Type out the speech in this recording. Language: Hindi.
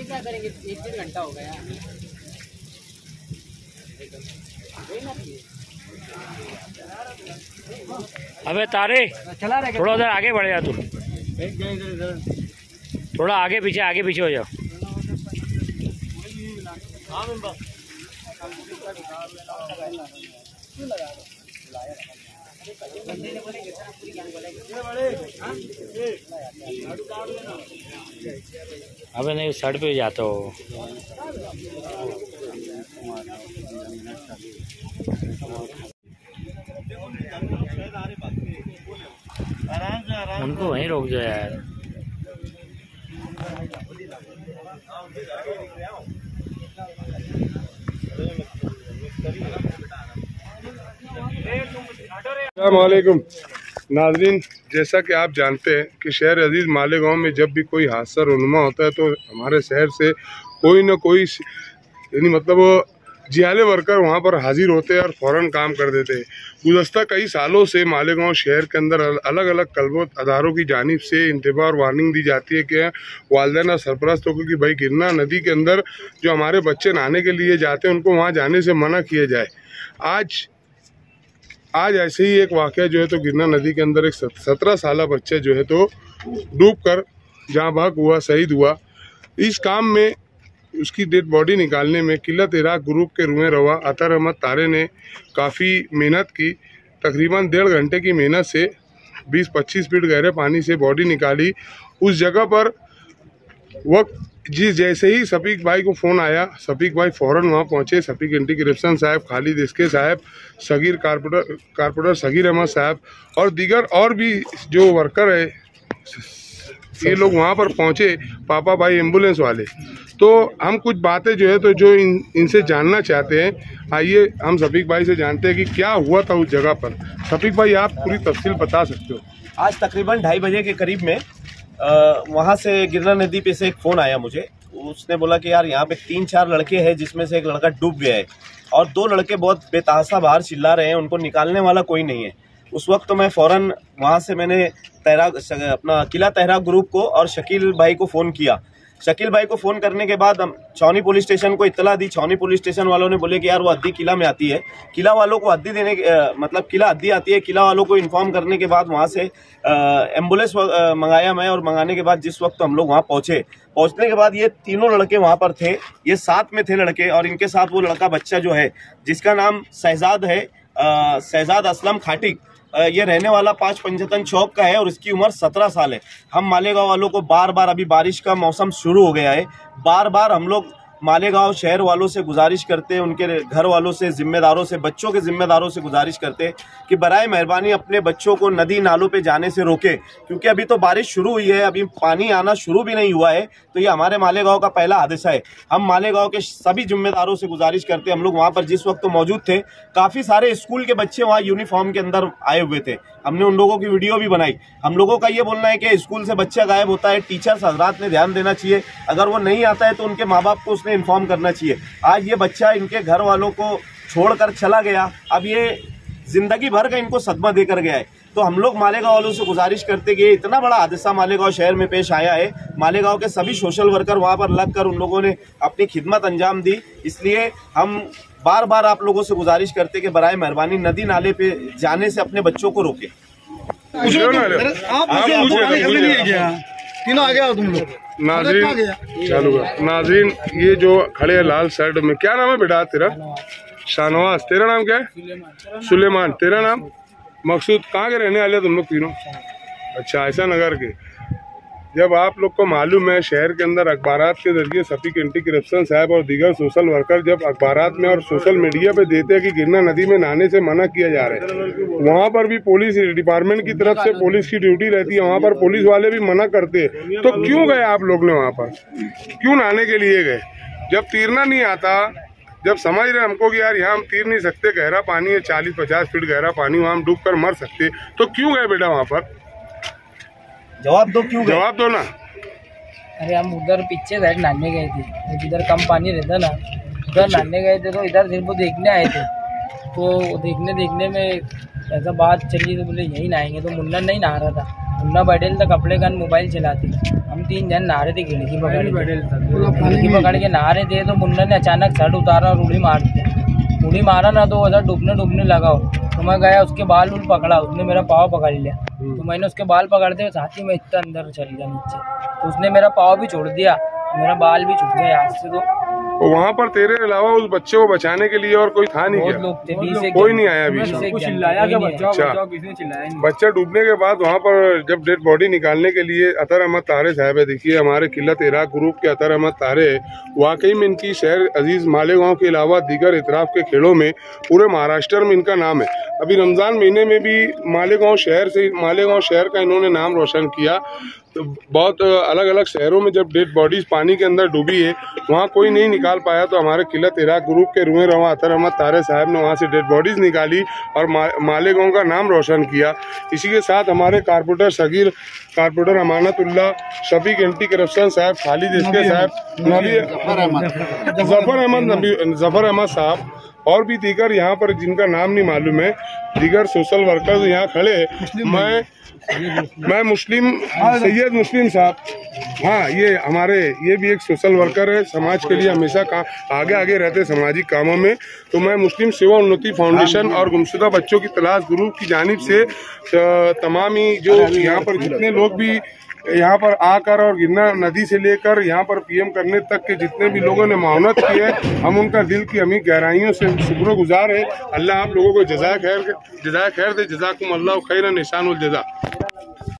क्या करेंगे, 1-1.5 घंटा हो गया। अबे तारे थोड़ा उधर आगे बढ़ जा तू, थोड़ा आगे पीछे हो जाओ। अबे नहीं, साइड पे जाता हो। उनको वहीं रोक दो यार। अस्सलामुअलैकुम नाज़रीन, जैसा कि आप जानते हैं कि शहर अजीज़ मालेगांव में जब भी कोई हादसा रुनुमा होता है तो हमारे शहर से कोई न कोई यानी मतलब जियाले वर्कर वहां पर हाजिर होते हैं और फ़ौरन काम कर देते हैं। गुज़श्ता कई सालों से मालेगांव शहर के अंदर अलग अलग कलबत अदारों की जानिब से इंतबा और वार्निंग दी जाती है कि वालिदैन और सरपरस्तों को कि भाई गिरना नदी के अंदर जो हमारे बच्चे नहाने के लिए जाते हैं उनको वहाँ जाने से मना किया जाए। आज ऐसे ही एक वाक़या जो है तो गिरना नदी के अंदर एक 17 साल बच्चा जो है तो डूबकर जहाँ भाग हुआ, शहीद हुआ। इस काम में उसकी डेड बॉडी निकालने में किलत इराक ग्रुप के रुए रवा अतर अहमद तारे ने काफ़ी मेहनत की। तकरीबन 1.5 घंटे की मेहनत से 20-25 फीट गहरे पानी से बॉडी निकाली। उस जगह पर वक्त जैसे ही शफीक भाई को फ़ोन आया, शफीक भाई फ़ौरन वहाँ पहुँचे। शफीक एंटी करप्शन साहब, खालिद इसके साहब, सगीर कारपोरेटर सगीर अहमद साहब और दीगर और भी जो वर्कर है ये लोग वहाँ पर पहुँचे, पापा भाई एम्बुलेंस वाले। तो हम कुछ बातें जो है तो जो इनसे जानना चाहते हैं, आइए हम शफीक भाई से जानते हैं कि क्या हुआ था उस जगह पर। शफीक भाई, आप पूरी तफसील बता सकते हो? आज तकरीबन 2:30 बजे के करीब में वहाँ से गिरना नदी पे से एक फ़ोन आया मुझे। उसने बोला कि यार यहाँ पे 3-4 लड़के हैं जिसमें से एक लड़का डूब गया है और 2 लड़के बहुत बेतहासा बाहर चिल्ला रहे हैं, उनको निकालने वाला कोई नहीं है। उस वक्त तो मैं फ़ौरन वहाँ से मैंने अपना किला तहरा ग्रुप को और शकील भाई को फ़ोन किया। शकील भाई को फ़ोन करने के बाद हम छावनी पुलिस स्टेशन को इत्तला दी। छावनी पुलिस स्टेशन वालों ने बोले कि यार वो हद्दी किला में आती है। किला वालों को हद्दी देने मतलब किला हद्दी आती है। किला वालों को इन्फॉर्म करने के बाद वहाँ से एम्बुलेंस मंगाया मैं, और मंगाने के बाद जिस वक्त हम लोग वहाँ पहुँचने के बाद ये तीनों लड़के वहाँ पर थे। ये साथ में थे लड़के, और इनके साथ वो लड़का बच्चा जो है जिसका नाम शहजाद है, शहजाद असलम खाटिक, ये रहने वाला 5 पंजतन चौक का है और इसकी उम्र 17 साल है। हम मालेगांव वालों को बार बार, अभी बारिश का मौसम शुरू हो गया है, बार बार हम लोग मालेगांव शहर वालों से गुजारिश करते हैं, उनके घर वालों से, जिम्मेदारों से, बच्चों के जिम्मेदारों से गुजारिश करते हैं कि बराए मेहरबानी अपने बच्चों को नदी नालों पे जाने से रोके, क्योंकि अभी तो बारिश शुरू हुई है, अभी पानी आना शुरू भी नहीं हुआ है। तो ये हमारे मालेगांव का पहला हादसा है। हम मालेगांव के सभी जिम्मेदारों से गुजारिश करते हैं, हम लोग वहाँ पर जिस वक्त मौजूद थे, काफ़ी सारे स्कूल के बच्चे वहाँ यूनिफॉर्म के अंदर आए हुए थे। हमने उन लोगों की वीडियो भी बनाई। हम लोगों का ये बोलना है कि स्कूल से बच्चा गायब होता है, टीचर्स हजरात ने ध्यान देना चाहिए। अगर वो नहीं आता है तो उनके माँ बाप को उसने इन्फॉर्म करना चाहिए। आज ये बच्चा इनके घर वालों को छोड़कर चला गया, अब ये जिंदगी भर का इनको सदमा देकर गया है। तो हम लोग मालेगांव वालों से गुजारिश करते कि इतना बड़ा हादसा मालेगांव शहर में पेश आया है, मालेगांव के सभी सोशल वर्कर वहाँ पर लगकर उन लोगों ने अपनी खिदमत अंजाम दी। इसलिए हम बार बार आप लोगों से गुजारिश करते कि बराए मेहरबानी नदी नाले पे जाने से अपने बच्चों को रोके। नाज़रीन, ये जो खड़े हैं लाल शर्ट में, क्या नाम है बेटा तेरा? शाहनवाज। तेरा नाम क्या है? सुलेमान। तेरा नाम? मकसूद। कहाँ के रहने वाले तुम लोग तीनों? अच्छा, ऐसा नगर के। जब आप लोग को मालूम है शहर के अंदर अखबारात के जरिए शफीक एंटी करप्शन साहब और दीगर सोशल वर्कर जब अखबारात में और सोशल मीडिया पे देते हैं कि गिरना नदी में नहाने से मना किया जा रहा है, वहाँ पर भी पुलिस डिपार्टमेंट की तरफ से पुलिस की ड्यूटी रहती है, वहाँ पर पुलिस वाले भी मना करते हैं। तो क्यों गए आप लोग ने वहाँ पर? क्यों नहाने के लिए गए? जब तैरना नहीं आता, जब समझ रहे हमको कि यार यहाँ हम तैर नहीं सकते, गहरा पानी है, 40-50 फीट गहरा पानी, वहाँ हम डूब कर मर सकते, तो क्यों गए बेटा वहाँ पर? जवाब दो, क्यों गए? जवाब दो ना। अरे हम उधर पीछे साइड नहाने गए थे, जिधर कम पानी रहता ना उधर नहाने गए थे, तो इधर सिर्फ वो देखने आए थे। तो देखने में ऐसा बात चली तो बोले यहीं नहाएंगे। तो मुन्ना नहीं नहा रहा था, मुन्ना बैठेल था कपड़े का मोबाइल चलाते। हम 3 जन नहा रहे थे, खिड़की पकड़ के नहा रहे थे। तो मुन्ना ने अचानक शर्ट उतारा और उड़ी मारा ना, तो उधर डूबने लगा हो। तो मैं गया उसके बाल पकड़ा, उसने मेरा पाँव पकड़ लिया। तो मैंने उसके बाल पकड़ते साथ ही मैं इतना अंदर चल गया नीचे, तो उसने मेरा पाँव भी छोड़ दिया, मेरा बाल भी छूट गया हाथ से। तो वहाँ पर तेरे अलावा उस बच्चे को बचाने के लिए और कोई था नहीं क्या? लोग थे, 20 कोई नहीं आया अभी? चिल्लाया क्या अच्छा, बच्चा डूबने के बाद वहाँ पर जब डेड बॉडी निकालने के लिए अतर अहमद तारे साहब है, देखिए हमारे किलत इराक ग्रुप के अतर अहमद तारे, वाकई में इनकी शहर अजीज मालेगांव के अलावा दीगर इतराफ के खेलों में पूरे महाराष्ट्र में इनका नाम है। अभी रमजान महीने में भी मालेगांव शहर का इन्होंने नाम रोशन किया। तो बहुत अलग अलग शहरों में जब डेड बॉडीज पानी के अंदर डूबी है, वहाँ कोई नहीं निकाल पाया, तो हमारे किलत इराक ग्रुप के रुए रवा अतर अहमद तारे साहब ने वहाँ से डेड बॉडीज निकाली और मालेगांव का नाम रोशन किया। इसी के साथ हमारे corporator Sagir, corporator Amanatullah, Shafiq anti corruption साहब, खालिद इसके साहब, जफर अहमद साहब और भी दीगर यहाँ पर जिनका नाम नहीं मालूम है, दीगर सोशल वर्कर्स यहाँ खड़े हैं। मैं मुस्लिम सैयद मुस्लिम साहब, हाँ ये भी एक सोशल वर्कर है, समाज के लिए हमेशा आगे रहते सामाजिक कामों में। तो मैं मुस्लिम सेवा उन्नति फाउंडेशन और गुमशुदा बच्चों की तलाश ग्रुप की जानिब से तमाम ही जो यहाँ पर जितने लोग भी यहाँ पर आकर और गिरना नदी से लेकर यहाँ पर पीएम करने तक के जितने भी लोगों ने मावनत की है, हम उनका दिल की अमीर गहराइयों से शुक्रगुजार है। अल्लाह आप लोगों को जज़ाए खैर दे, जज़ाकुम अल्लाह खैरन निशानुल जज़ा।